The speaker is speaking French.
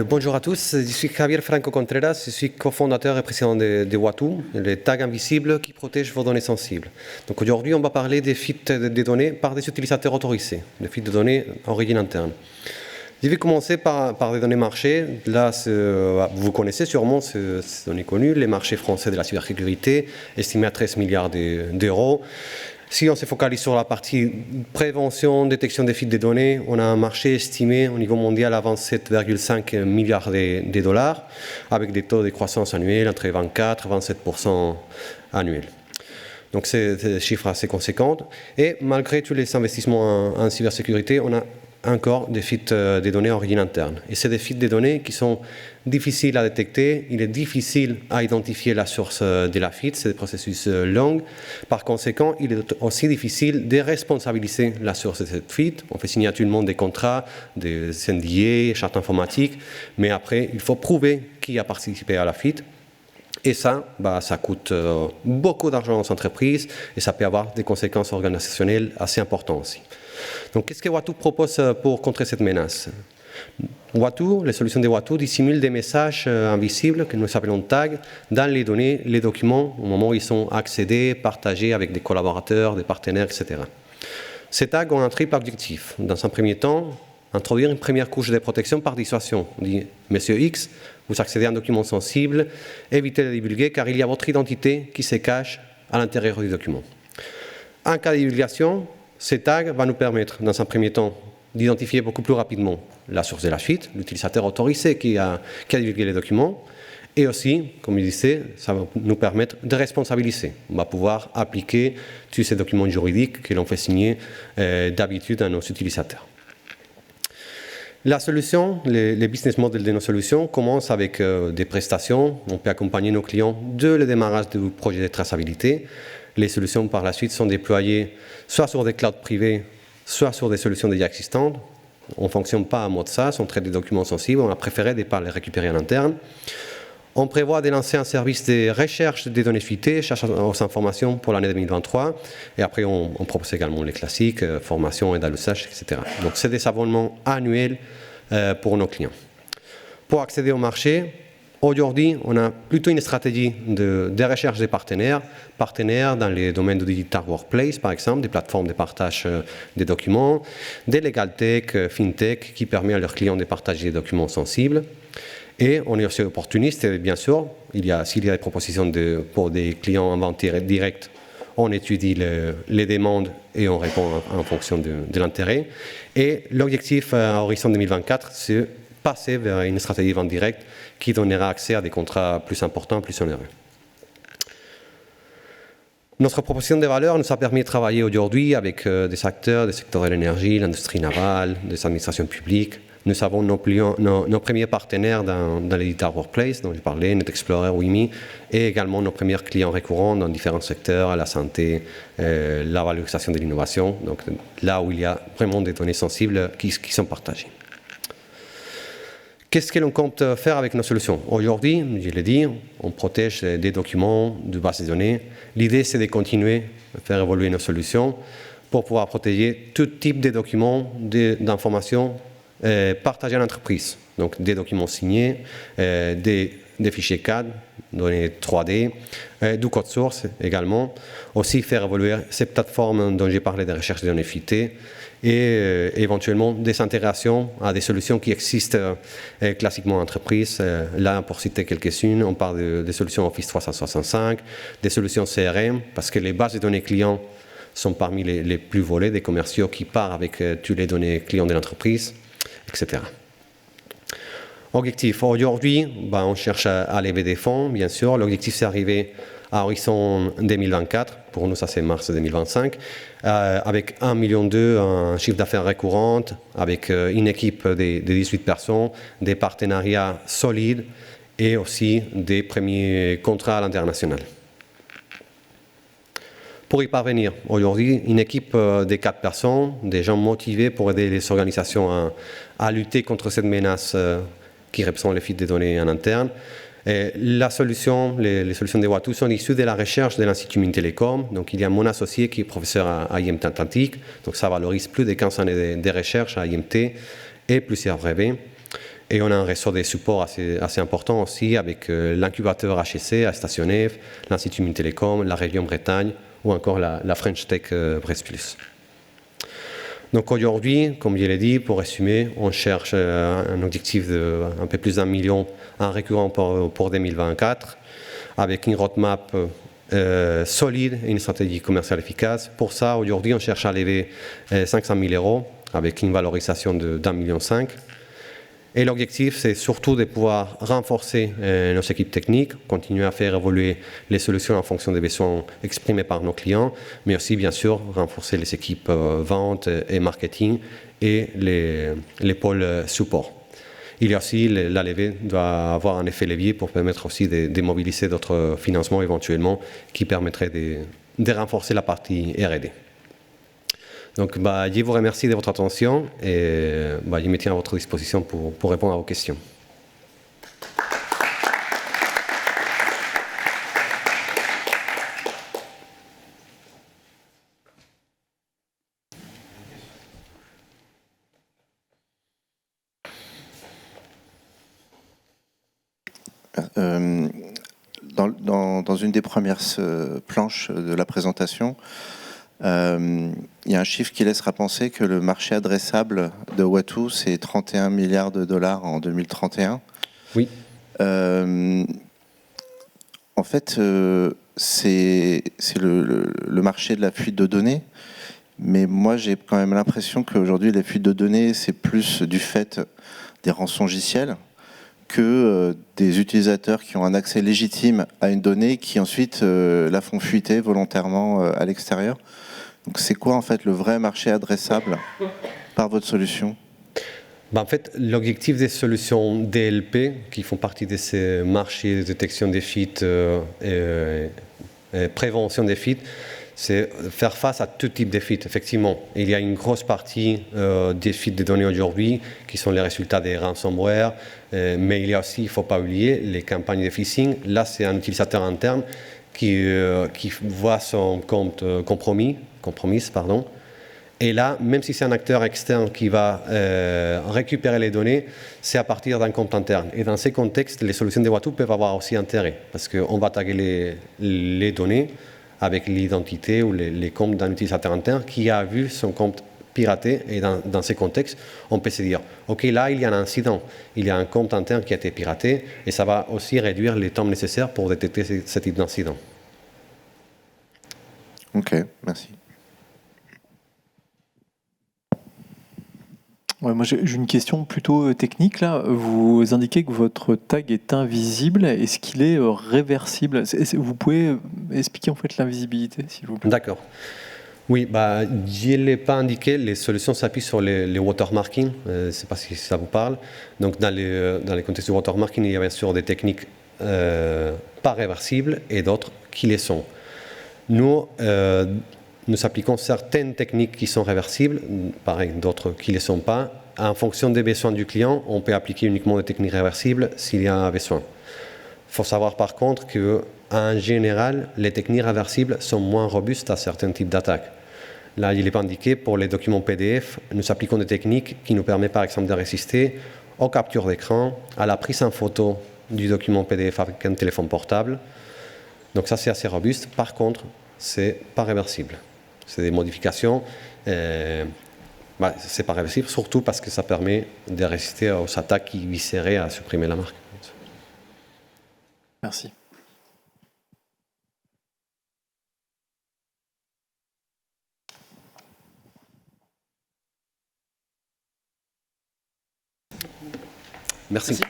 Bonjour à tous, je suis Javier Franco Contreras, je suis cofondateur et président de Watu, le tag invisible qui protège vos données sensibles. Donc aujourd'hui, on va parler des fuites de données par des utilisateurs autorisés, des fuites de données origine interne. Je vais commencer par des données marchés. Là, vous connaissez sûrement ces données connues, les marchés français de la cybersécurité, estimés à 13 milliards d'euros. Si on se focalise sur la partie prévention, détection des fuites de données, on a un marché estimé au niveau mondial à 27,5 milliards de dollars, avec des taux de croissance annuels entre 24 et 27% annuels. Donc c'est des chiffres assez conséquents. Et malgré tous les investissements en cybersécurité, on a encore des fuites de données à origine interne. Et c'est des fuites de données qui sont difficiles à détecter. Il est difficile à identifier la source de la fuite. C'est des processus longs. Par conséquent, il est aussi difficile de responsabiliser la source de cette fuite. On fait signer à tout le monde des contrats, des NDA, chartes informatiques. Mais après, il faut prouver qui a participé à la fuite. Et ça, ça coûte beaucoup d'argent aux entreprises et ça peut avoir des conséquences organisationnelles assez importantes aussi. Donc, qu'est-ce que Watu propose pour contrer cette menace? Les solutions de Watu dissimulent des messages invisibles que nous appelons tags dans les données, les documents, au moment où ils sont accédés, partagés avec des collaborateurs, des partenaires, etc. Ces tags ont un triple objectif. Dans un premier temps, introduire une première couche de protection par dissuasion. On dit, Monsieur X, vous accédez à un document sensible, évitez de le divulguer car il y a votre identité qui se cache à l'intérieur du document. En cas de divulgation, ces tags vont nous permettre, dans un premier temps, d'identifier beaucoup plus rapidement la source de la fuite, l'utilisateur autorisé qui a divulgué les documents, et aussi, comme je disais, ça va nous permettre de responsabiliser. On va pouvoir appliquer tous ces documents juridiques que l'on fait signer d'habitude à nos utilisateurs. La solution, les business models de nos solutions commencent avec des prestations. On peut accompagner nos clients dès le démarrage du projet de traçabilité. Les solutions par la suite sont déployées soit sur des clouds privés, soit sur des solutions déjà existantes. On ne fonctionne pas en mode SaaS, on traite des documents sensibles, on a préféré de ne pas les récupérer en interne. On prévoit de lancer un service de recherche des données fuitées, cherche aux informations pour l'année 2023. Et après, on propose également les classiques, formation, aide à l'usage, etc. Donc, c'est des abonnements annuels pour nos clients. Pour accéder au marché, aujourd'hui, on a plutôt une stratégie de recherche des partenaires dans les domaines du digital workplace, par exemple, des plateformes de partage des documents, des legal tech, fintech, qui permettent à leurs clients de partager des documents sensibles. Et on est aussi opportuniste, bien sûr. S'il y a des propositions pour des clients en vente directe, on étudie les demandes et on répond en fonction de l'intérêt. Et l'objectif à horizon 2024, c'est passer vers une stratégie de vente directe qui donnera accès à des contrats plus importants, plus onéreux. Notre proposition de valeur nous a permis de travailler aujourd'hui avec des acteurs des secteurs de l'énergie, l'industrie navale, des administrations publiques. Nous avons nos premiers partenaires dans les digital workplace, dont je parlais, NetExplorer, WIMI, et également nos premiers clients récurrents dans différents secteurs, la santé, la valorisation de l'innovation, donc là où il y a vraiment des données sensibles qui sont partagées. Qu'est-ce que l'on compte faire avec nos solutions? Aujourd'hui, je l'ai dit, on protège des documents, de bases de données. L'idée, c'est de continuer à faire évoluer nos solutions pour pouvoir protéger tout type de documents, d'informations partagés en entreprise. Donc, des documents signés, des fichiers CAD, données 3D, du code source également. Aussi, faire évoluer ces plateformes dont j'ai parlé de recherche de données fuitées et éventuellement des intégrations à des solutions qui existent classiquement en entreprise. Là, pour citer quelques-unes, on parle des solutions Office 365, des solutions CRM, parce que les bases de données clients sont parmi les plus volées des commerciaux qui partent avec toutes les données clients de l'entreprise, etc. Objectif, aujourd'hui, on cherche à lever des fonds, bien sûr. L'objectif, c'est d'arriver à horizon 2024. Pour nous, ça c'est mars 2025, avec 1,2 million en chiffre d'affaires récurrent, avec une équipe de 18 personnes, des partenariats solides et aussi des premiers contrats à l'international. Pour y parvenir, aujourd'hui, une équipe de 4 personnes, des gens motivés pour aider les organisations à lutter contre cette menace qui représente les fuites de données en interne. Les solutions de Watu sont issues de la recherche de l'Institut Mines Télécom. Donc, il y a mon associé qui est professeur à IMT Atlantique. Donc, ça valorise plus de 15 années de recherche à IMT et plusieurs brevets. Et on a un réseau de support assez important aussi avec l'incubateur HEC à Station-F, l'Institut Mintelecom, la région Bretagne ou encore la French Tech Brest Plus. Donc aujourd'hui, comme je l'ai dit, pour résumer, on cherche un objectif de un peu plus d'1 million en récurrent pour 2024, avec une roadmap solide et une stratégie commerciale efficace. Pour ça, aujourd'hui, on cherche à lever 500 000 euros avec une valorisation de d'1,5 million. Et l'objectif, c'est surtout de pouvoir renforcer nos équipes techniques, continuer à faire évoluer les solutions en fonction des besoins exprimés par nos clients, mais aussi, bien sûr, renforcer les équipes vente et marketing et les pôles support. Il y a aussi, la levée doit avoir un effet levier pour permettre aussi de mobiliser d'autres financements éventuellement qui permettraient de renforcer la partie R&D. Donc, je vous remercie de votre attention et je me tiens à votre disposition pour répondre à vos questions. Dans une des premières planches de la présentation, il y a un chiffre qui laissera penser que le marché adressable de Watoo, c'est 31 milliards de dollars en 2031. Oui. En fait, c'est le marché de la fuite de données. Mais moi, j'ai quand même l'impression qu'aujourd'hui, la fuite de données, c'est plus du fait des rançongiciels que des utilisateurs qui ont un accès légitime à une donnée qui ensuite la font fuiter volontairement à l'extérieur. Donc c'est quoi en fait le vrai marché adressable par votre solution ? En fait, l'objectif des solutions DLP, qui font partie de ces marchés de détection des fuites et prévention des fuites, c'est faire face à tout type de fuites. Effectivement, il y a une grosse partie des fuites de données aujourd'hui qui sont les résultats des ransomware, mais il y a aussi, il ne faut pas oublier, les campagnes de phishing. Là, c'est un utilisateur interne qui voit son compte compromise. Et là, même si c'est un acteur externe qui va récupérer les données, c'est à partir d'un compte interne. Et dans ces contextes, les solutions de Watoo peuvent avoir aussi intérêt, parce qu'on va taguer les données avec l'identité ou les comptes d'un utilisateur interne qui a vu son compte piraté. Et dans ces contextes, on peut se dire, OK, là, il y a un incident. Il y a un compte interne qui a été piraté, et ça va aussi réduire les temps nécessaires pour détecter ce type d'incident. OK, merci. Ouais, moi j'ai une question plutôt technique là. Vous indiquez que votre tag est invisible. Est-ce qu'il est réversible ? Vous pouvez expliquer en fait l'invisibilité, s'il vous plaît ? D'accord. Oui, je ne l'ai pas indiqué. Les solutions s'appuient sur les watermarking. Je ne sais pas si ça vous parle. Donc dans les contextes de watermarking, il y a bien sûr des techniques pas réversibles et d'autres qui les sont. Nous appliquons certaines techniques qui sont réversibles, pareil, d'autres qui ne le sont pas. En fonction des besoins du client, on peut appliquer uniquement des techniques réversibles s'il y a un besoin. Il faut savoir par contre qu'en général, les techniques réversibles sont moins robustes à certains types d'attaques. Là, il n'est pas indiqué, pour les documents PDF, nous appliquons des techniques qui nous permettent par exemple de résister aux captures d'écran, à la prise en photo du document PDF avec un téléphone portable. Donc ça, c'est assez robuste. Par contre, c'est pas réversible. C'est des modifications. C'est pas réversible, surtout parce que ça permet de résister aux attaques qui viseraient à supprimer la marque. Merci. Merci.